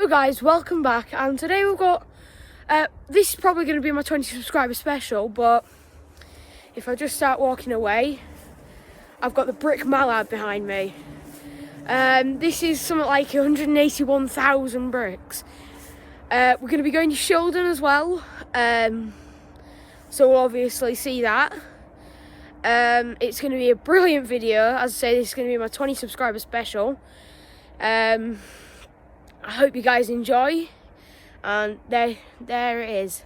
Hello guys, welcome back, and today we've got this is probably going to be my 20 subscriber special, but if I just start walking away, I've got the brick mallard behind me. This is something like 181,000 bricks. We're going to be going to Shildon as well, so we'll obviously see that. It's going to be a brilliant video. As I say, this is going to be my 20 subscriber special. I hope you guys enjoy, and there it is.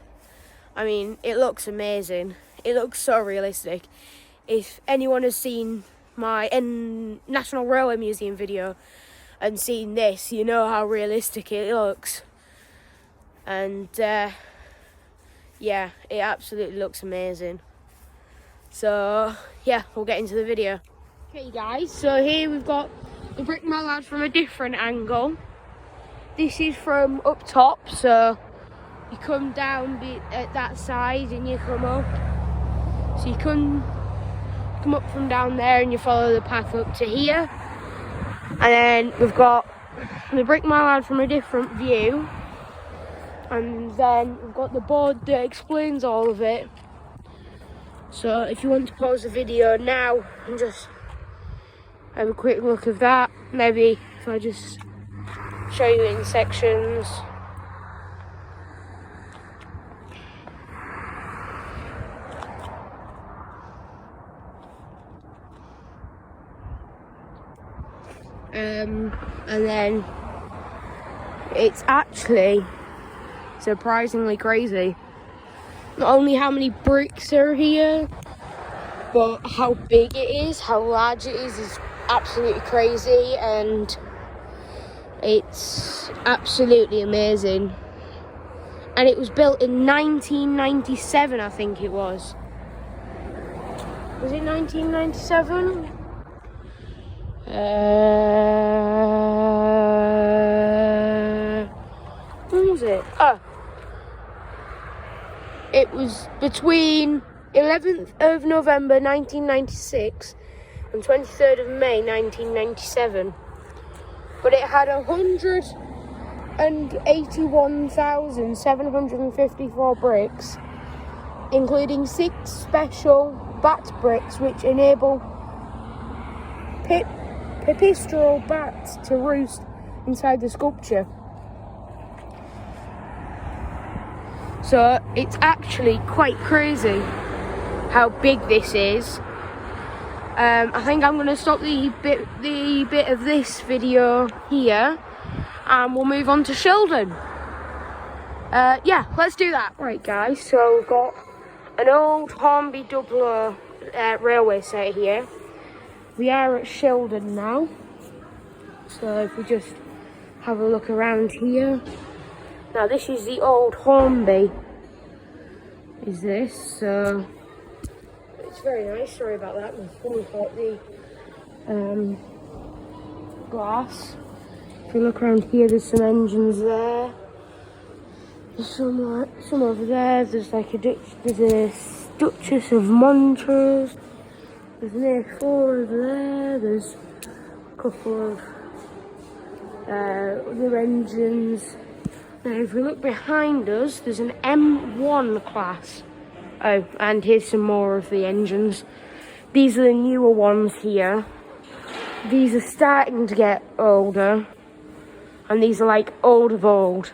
I mean, it looks amazing. It looks so realistic. If anyone has seen my National Railway Museum video and seen this, you know how realistic it looks. And yeah, it absolutely looks amazing. So yeah, we'll get into the video. Okay guys, so here we've got the brick mallard from a different angle. This is from up top, so you come down at that side and you come up. So you come up from down there and you follow the path up to here. And then we've got the brick mallard from a different view. And then we've got the board that explains all of it. So if you want to pause the video now and just have a quick look of that, maybe if I just show you in sections. And then it's actually surprisingly crazy. Not only how many bricks are here, but how big it is, how large it is absolutely crazy, and it's absolutely amazing. And it was built in 1997, I think it was. Was it 1997? When was it? Oh. It was between 11th of November 1996 and 23rd of May 1997. But it had 181,754 bricks, including 6 special bat bricks which enable pipistrel bats to roost inside the sculpture. So it's actually quite crazy how big this is. I think I'm going to stop the bit of this video here, and we'll move on to Shildon. Yeah, let's do that. Right guys, so we've got an old Hornby Dublo railway set here. We are at Shildon now. So if we just have a look around here. Now this is the old Hornby, is this, so it's very nice. Sorry about that, my phone caught the glass. If you look around here, there's some engines there. There's some over there. There's like a Duchess of Montrose. There's an A4 over there. There's a couple of other engines. Now if we look behind us, there's an M1 class. Oh, and here's some more of the engines. These are the newer ones here. These are starting to get older, and these are like old of old.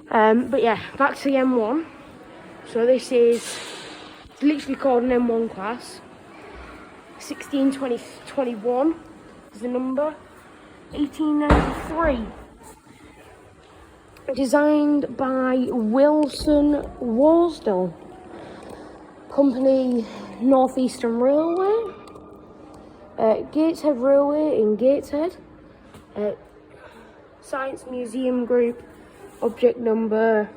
But yeah, back to the M1. So this is literally called an M1 class. 162021 is the number. 1893. Designed by Wilson Churchill. Company North Eastern Railway, Gateshead Railway in Gateshead, Science Museum Group, object number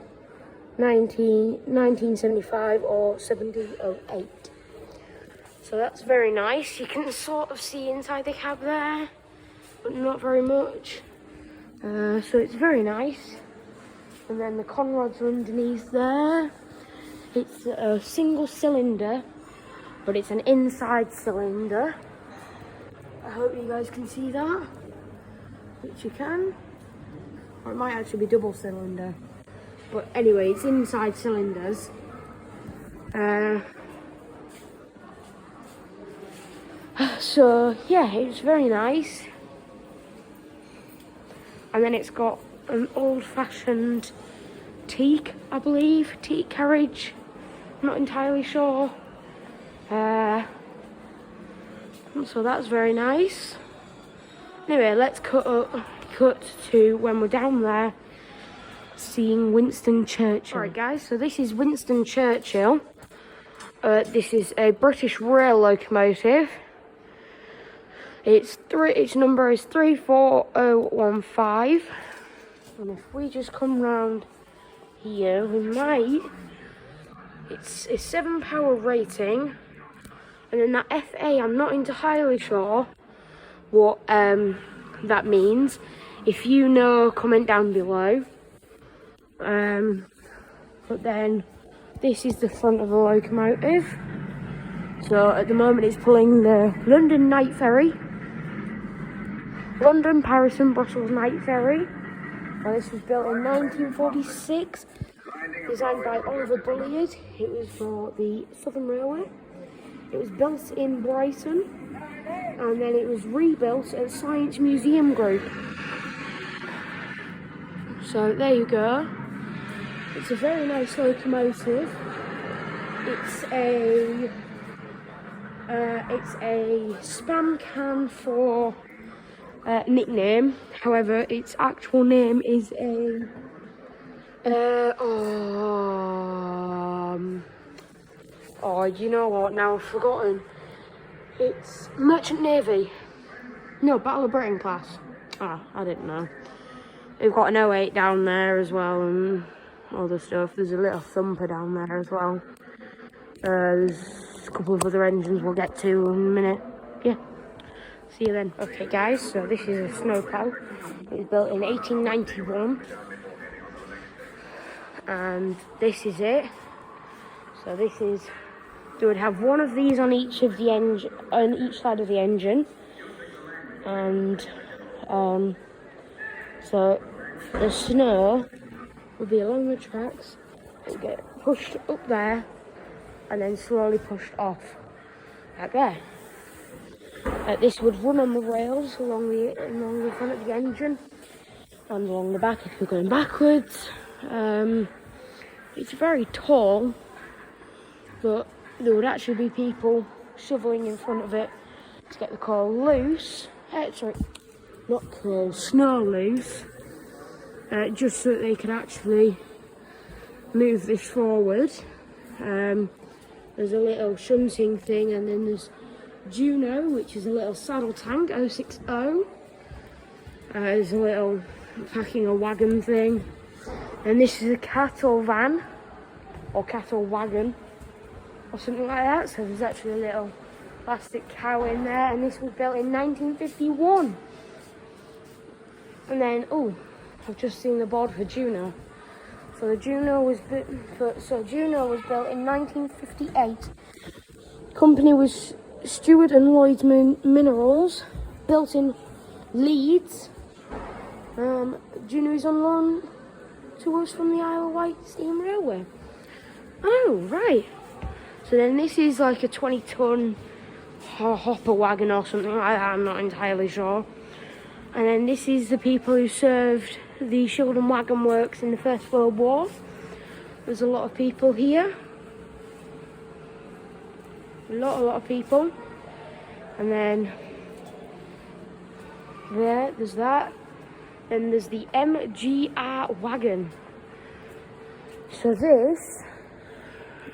1975 or 7008. So that's very nice. You can sort of see inside the cab there, but not very much. So it's very nice. And then the conrods are underneath there. It's a single cylinder, but it's an inside cylinder. I hope you guys can see that, which you can. Or it might actually be double cylinder. But anyway, it's inside cylinders. So yeah, it's very nice. And then it's got an old-fashioned teak, I believe, teak carriage. I'm not entirely sure. So that's very nice. Anyway, let's cut to when we're down there seeing Winston Churchill. Alright guys, so this is Winston Churchill. This is a British rail locomotive. Its number is 34015. And if we just come round here, we might. It's a 7-power rating. And then that FA, I'm not entirely sure what that means. If you know, comment down below. But then this is the front of the locomotive. So at the moment it's pulling the London Night Ferry. London, Paris and Brussels Night Ferry. Now this was built in 1946. Designed by Oliver Bulliard. It was for the Southern Railway. It was built in Brighton. And then it was rebuilt at Science Museum Group. So there you go. It's a very nice locomotive. It's a spam can for nickname. However, its actual name is a you know what? Now I've forgotten. It's Merchant Navy. No, Battle of Britain class. I didn't know. We've got an 08 down there as well and other stuff. There's a little thumper down there as well. There's a couple of other engines we'll get to in a minute. Yeah. See you then. Okay guys, so this is a Snowplow. It was built in 1891. And this is it. So this is, they would have one of these on each of the engine, on each side of the engine. And so the snow will be along the tracks. It will get pushed up there and then slowly pushed off like there. This would run on the rails along the front of the engine and along the back if you're going backwards. It's very tall, but there would actually be people shoveling in front of it to get the coal loose. Sorry, not coal, snow loose. Just so that they could actually move this forward. There's a little shunting thing, and then there's Juno, which is a little saddle tank, 060. There's a little packing a wagon thing. And this is a cattle van, or cattle wagon, or something like that. So there's actually a little plastic cow in there, and this was built in 1951. And then, oh, I've just seen the board for Juno. So the Juno was built in 1958. Company was Stewart and Lloyd's Minerals, built in Leeds. Juno is on loan to us from the Isle of Wight Steam Railway. Oh, right. So then this is like a 20-ton hopper wagon or something like that, I'm not entirely sure. And then this is the people who served the Shildon Wagon Works in the First World War. There's a lot of people here. A lot of people. And then there's that. Then there's the Mgr Wagon. So this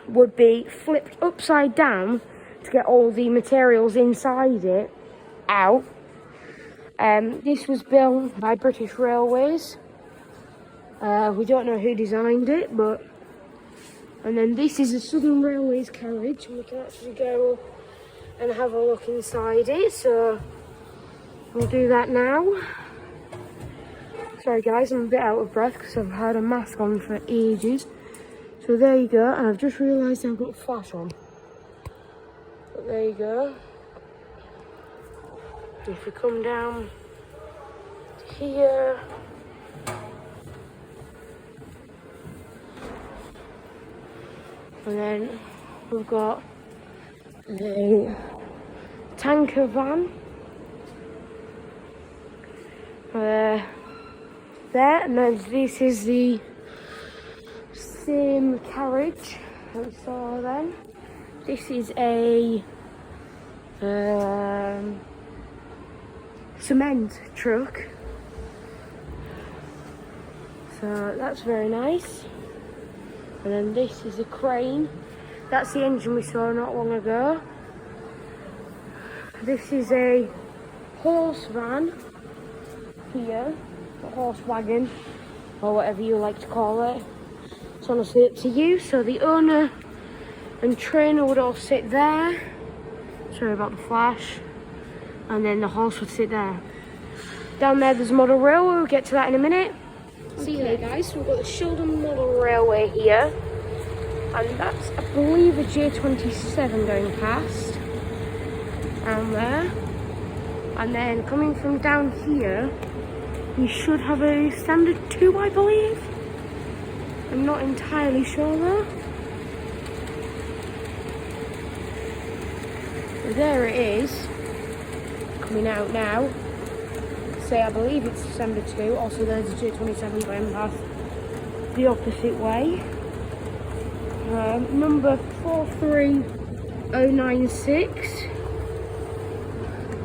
would be flipped upside down to get all the materials inside it out. This was built by British Railways. We don't know who designed it, but... And then this is a Southern Railways carriage, and we can actually go and have a look inside it, so we'll do that now. Sorry guys, I'm a bit out of breath because I've had a mask on for ages. So there you go, and I've just realised I've got a flash on. But there you go. If we come down to here, And then we've got the tanker van. There, and then this is the same carriage that we saw then. This is a cement truck, so that's very nice. And then this is a crane. That's the engine we saw not long ago. This is a horse van here, a horse wagon, or whatever you like to call it. It's honestly up to you. So the owner and trainer would all sit there. Sorry about the flash. And then the horse would sit there. Down there there's a model railway, we'll get to that in a minute. See you there, guys. So we've got the Sheldon Model Railway here. And that's, I believe, a J27 going past. Down there. And then coming from down here, you should have a standard 2, I believe. I'm not entirely sure though. There it is, coming out now. Say, I believe it's standard 2. Also, there's a J27 going past the opposite way. Number 43096,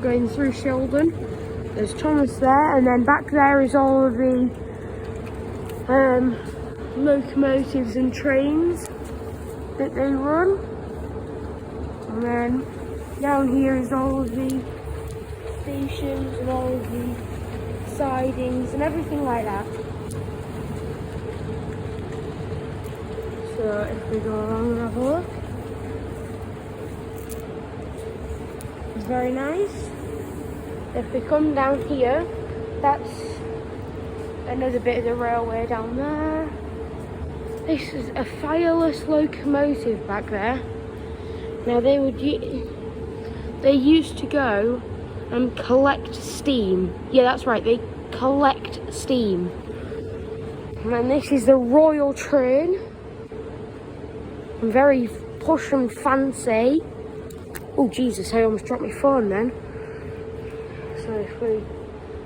going through Sheldon. There's Thomas there, and then back there is all of the locomotives and trains that they run. And then down here is all of the stations and all of the sidings and everything like that. So if we go along and have a look, it's very nice. If we come down here, that's another bit of the railway down there. This is a fireless locomotive back there. Now they used to go and collect steam. Yeah, that's right, they collect steam. And then this is the Royal Train. Very posh and fancy. Oh Jesus, I almost dropped my phone then. So if we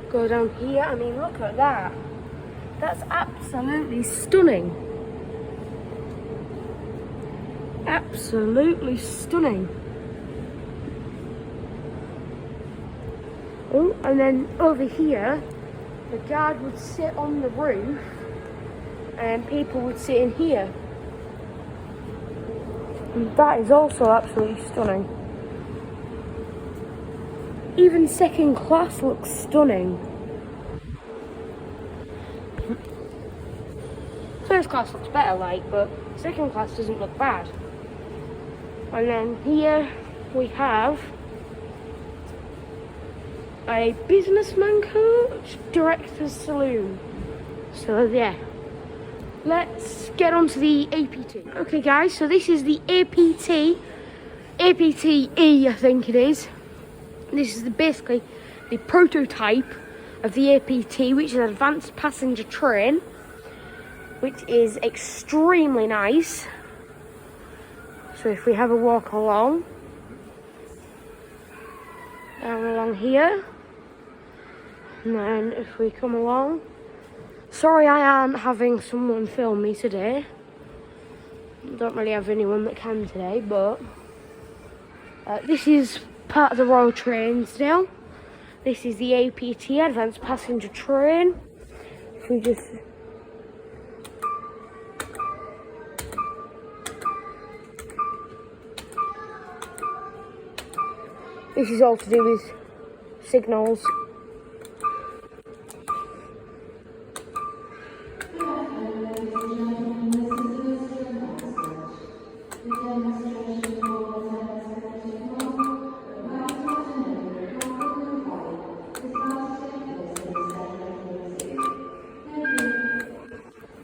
go down here, I mean, look at that. That's absolutely stunning. Absolutely stunning. Oh, and then over here, the guard would sit on the roof and people would sit in here. And that is also absolutely stunning. Even second class looks stunning. First class looks better, like, but second class doesn't look bad. And then here we have a businessman coach, director's saloon. So yeah, let's get on to the APT. Okay guys, so this is the APT, APT-E I think it is. This is basically the prototype of the APT, which is an advanced passenger train, which is extremely nice. So if we have a walk along, down along here, and then if we come along, sorry I aren't having someone film me today, don't really have anyone that can today, but this is part of the Royal Train still. This is the APT, Advanced Passenger Train. If we just... This is all to do with signals.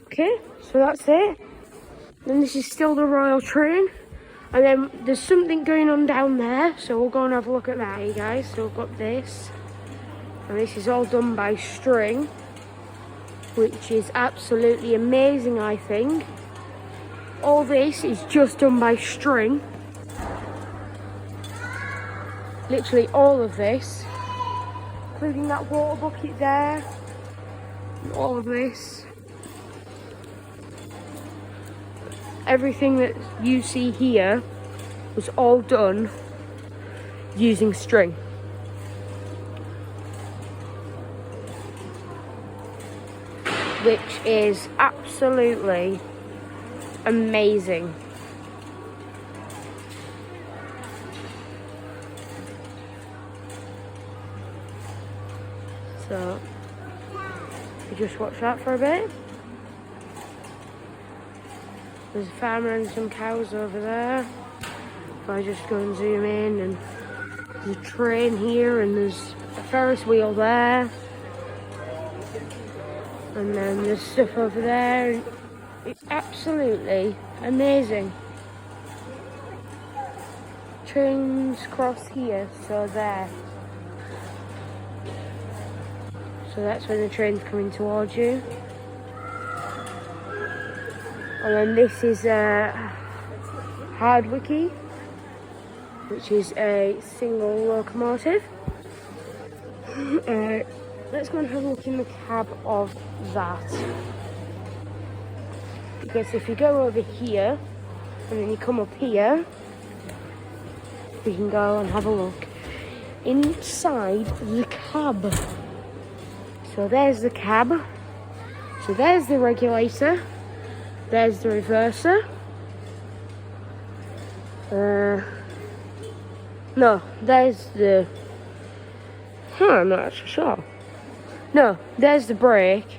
Okay, so that's it. And this is still the Royal Train. And then there's something going on down there, so we'll go and have a look at that, you guys. So we've got this. And this is all done by string, which is absolutely amazing, I think. All this is just done by string. Literally all of this, including that water bucket there, and all of this. Everything that you see here was all done using string. Which is absolutely amazing. So, we just watch that for a bit. There's a farmer and some cows over there. If I just go and zoom in, and there's a train here, and there's a Ferris wheel there. And then there's stuff over there. It's absolutely amazing. Trains cross here, so there. So that's when the train's coming towards you. And then this is Hardwicke, which is a single locomotive. Let's go and have a look in the cab of that. Because if you go over here, and then you come up here, we can go and have a look inside the cab. So there's the cab. So there's the regulator. There's the reverser. No, there's the... I'm not actually sure. No, there's the brake.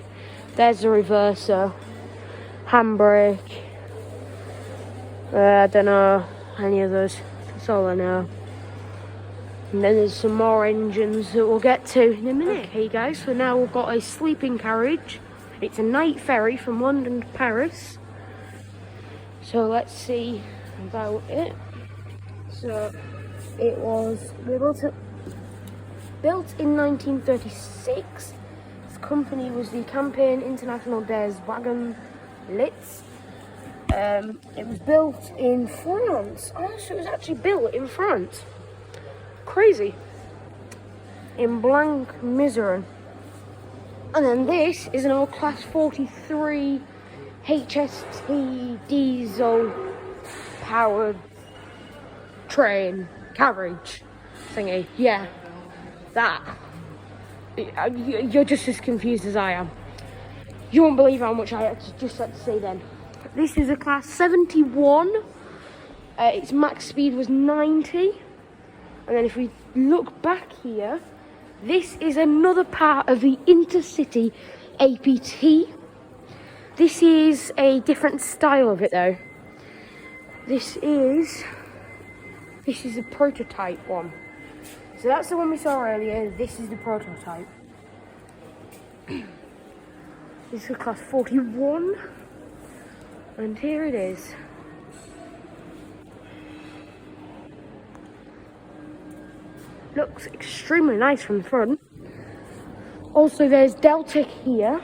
There's the reverser. Handbrake. I don't know any of those. That's all I know. And then there's some more engines that we'll get to in a minute. Okay guys, so now we've got a sleeping carriage. It's a night ferry from London to Paris. So let's see about it. So it was built in 1936. Its company was the Tamping International des Wagon Lits. It was built in France. Oh, so it was actually built in France. Crazy. In Mgr. And then this is an old Class 43 HST diesel powered train carriage thingy. Yeah, that. You're just as confused as I am. You won't believe how much I just had to say then. This is a Class 71. Its max speed was 90. And then if we look back here, this is another part of the Intercity APT. This is a different style of it though. This is a prototype one. So that's the one we saw earlier. This is the prototype. This is a Class 41. And here it is. Looks extremely nice from the front. Also there's Deltic here,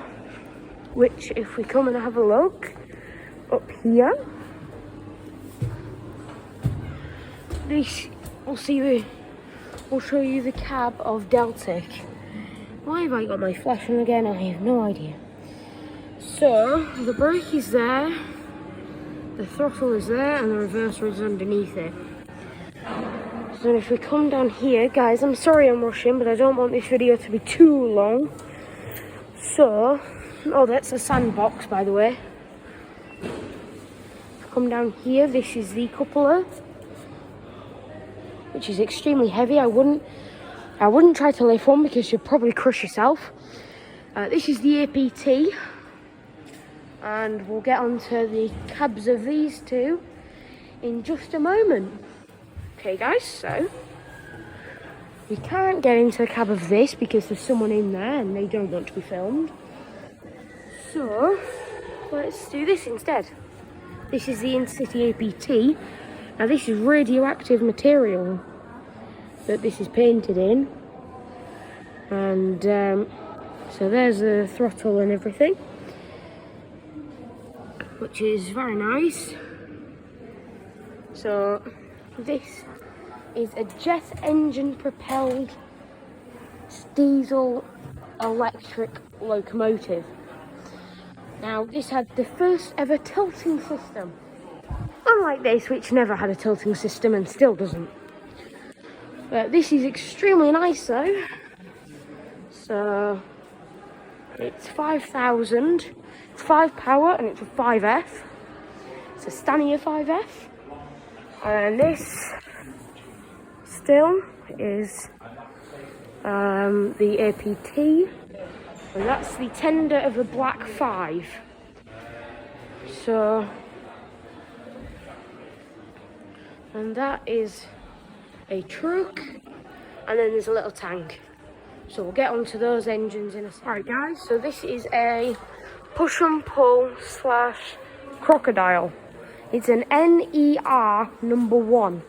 which if we come and have a look up here, we'll show you the cab of Deltic. Why have I got my flash on again? I have no idea. So the brake is there, the throttle is there, and the reverser is underneath it. So if we come down here, guys, I'm sorry I'm rushing, but I don't want this video to be too long. So, oh, that's a sandbox, by the way. Come down here, this is the cupola, which is extremely heavy. I wouldn't try to lift one because you'd probably crush yourself. This is the APT, and we'll get onto the cabs of these two in just a moment. Okay guys, so we can't get into the cab of this because there's someone in there and they don't want to be filmed. So let's do this instead. This is the Intercity APT. Now this is radioactive material that this is painted in. And so there's the throttle and everything. which is very nice. So this is a jet engine propelled diesel electric locomotive. Now this had the first ever tilting system, unlike this which never had a tilting system and still doesn't. But this is extremely nice though. So it's 5,000, it's 5 power and it's a 5F. It's a Stanier 5F. And this still is the APT, and that's the tender of the Black 5. So, and that is a truck, and then there's a little tank. So we'll get onto those engines in a second. Alright guys, so this is a push and pull / crocodile. It's an NER number 1.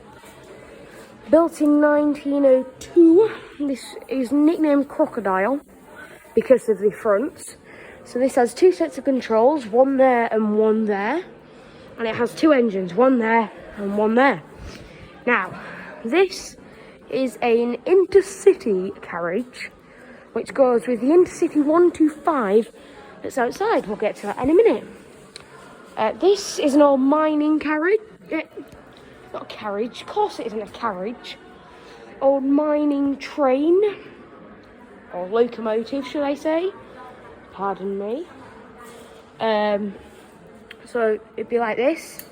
Built in 1902. This is nicknamed Crocodile because of the fronts. So this has 2 sets of controls, one there and one there. And it has 2 engines, one there and one there. Now, this is an intercity carriage, which goes with the Intercity 125 that's outside. We'll get to that in a minute. This is an old mining carriage. Not a carriage, of course it isn't a carriage. Old mining train. Or locomotive, should I say. Pardon me. So it'd be like this.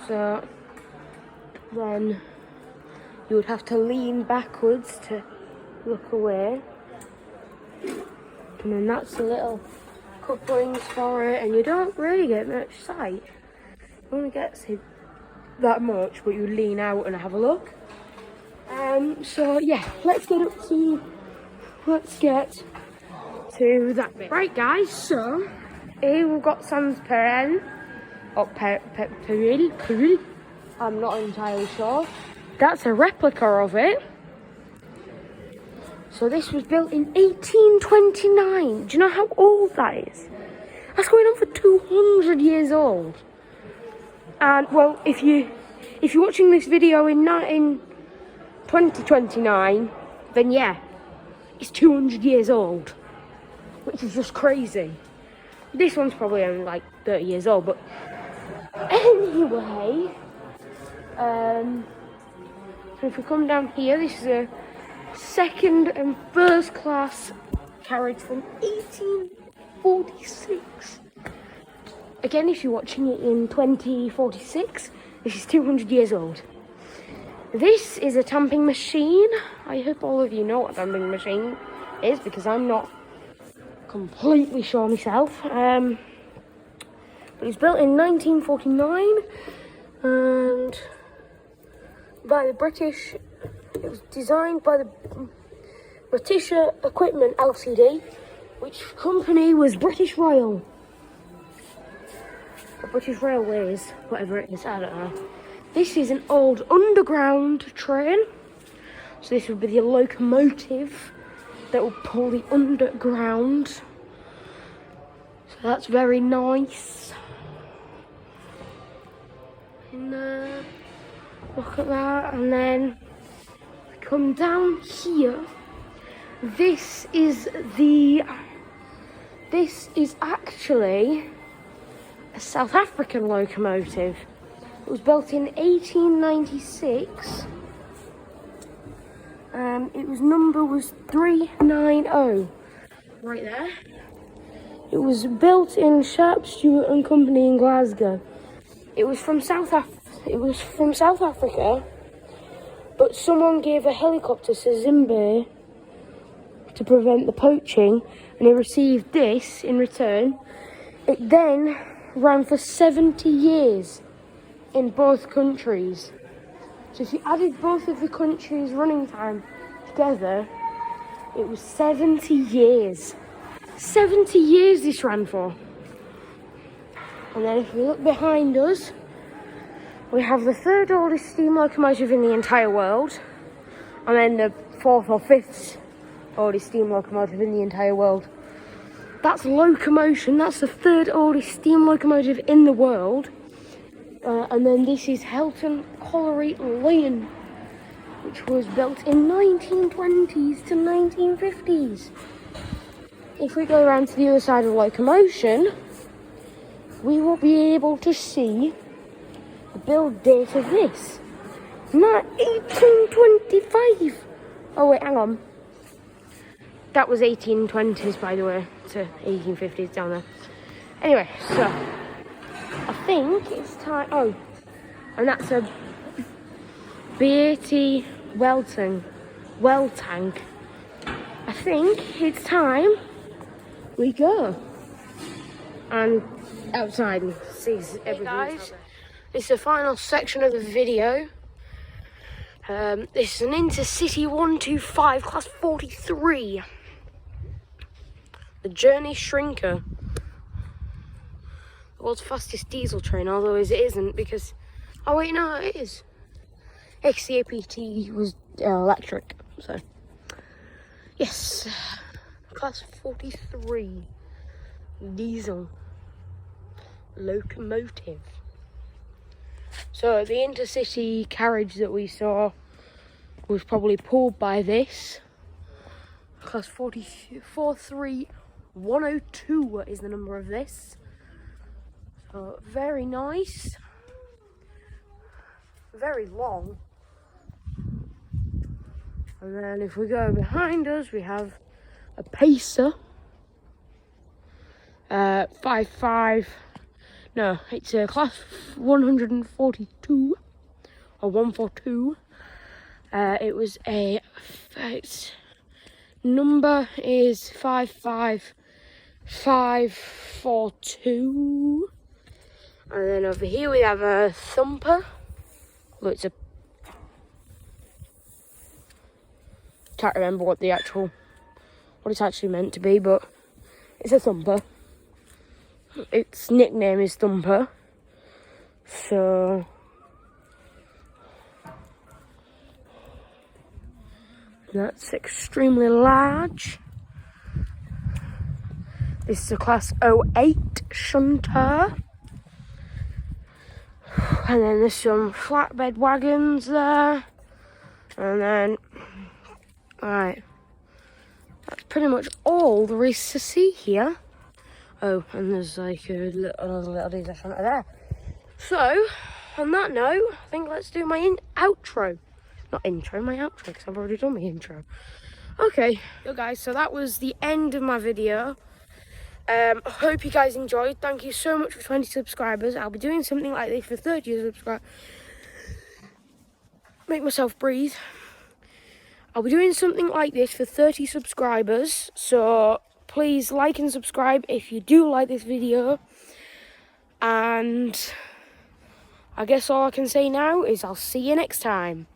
So then you would have to lean backwards to look away. And then that's the little couplings for it, and you don't really get much sight. You only get that much, but you lean out and have a look. So yeah, let's get to that bit. Right guys, so here we've got Sans Perel. Oh, Peril. I'm not entirely sure. That's a replica of it. So this was built in 1829. Do you know how old that is? That's going on for 200 years old. And well, if you're watching this video in 2029, then yeah, it's 200 years old, which is just crazy. This one's probably only like 30 years old, but anyway, so if we come down here, this is a second and first class carriage from 1846. Again, if you're watching it in 2046, this is 200 years old. This is a tamping machine. I hope all of you know what a tamping machine is, because I'm not completely sure myself. But it was built in 1949 and by the British. It was designed by the British Equipment Ltd, which company was British Rail. Or British Railways, whatever it is, I don't know. This is an old underground train. So this would be the locomotive that will pull the underground. So that's very nice. And look at that, and then come down here. This is actually a South African locomotive. It was built in 1896. Its number was 390. Right there. It was built in Sharp Stewart and Company in Glasgow. It was from South Africa. But someone gave a helicopter to Zimbabwe to prevent the poaching, and he received this in return. It then ran for 70 years in both countries. So if you added both of the countries' running time together, it was 70 years. 70 years this ran for. And then if we look behind us, we have the third oldest steam locomotive in the entire world, and then the fourth or fifth oldest steam locomotive in the entire world. That's Locomotion, that's the third oldest steam locomotive in the world. And then this is Helton Colliery Lane, which was built in 1920s to 1950s. If we go around to the other side of Locomotion, we will be able to see the build date of this. Not 1825. Oh wait, hang on. That was 1820s, by the way, to 1850s down there. Anyway, so I think it's time. Oh, and that's a Beatty well tank. I think it's time we go and outside and see everything. Hey guys, this is the final section of the video. This is an Intercity 125 class 43. The Journey Shrinker. The world's fastest diesel train, although it isn't because... Oh wait, no, it is. XCAPT was electric, so... Yes. Class 43. Diesel. Locomotive. So the Intercity carriage that we saw was probably pulled by this. Class 43102 is the number of this. So very nice. Very long. And then if we go behind us, we have a Pacer. 55. No, it's a class 142 or 142. It was its number is 55542. And then over here we have a Thumper. Well, it's a... Can't remember what it's actually meant to be, but it's a Thumper. Its nickname is Thumper. So that's extremely large. This is a class 08 shunter. And then there's some flatbed wagons there. And then, alright, that's pretty much all there is to see here. Oh, and there's like another little diesel shunter there. So, on that note, I think let's do my outro. Not intro, my outro, because I've already done my intro. Okay, so guys, so that was the end of my video. I hope you guys enjoyed. Thank you so much for 20 subscribers. I'll be doing something like this for 30 subscribers. Make myself breathe. I'll be doing something like this for 30 subscribers. So please like and subscribe if you do like this video. And I guess all I can say now is I'll see you next time.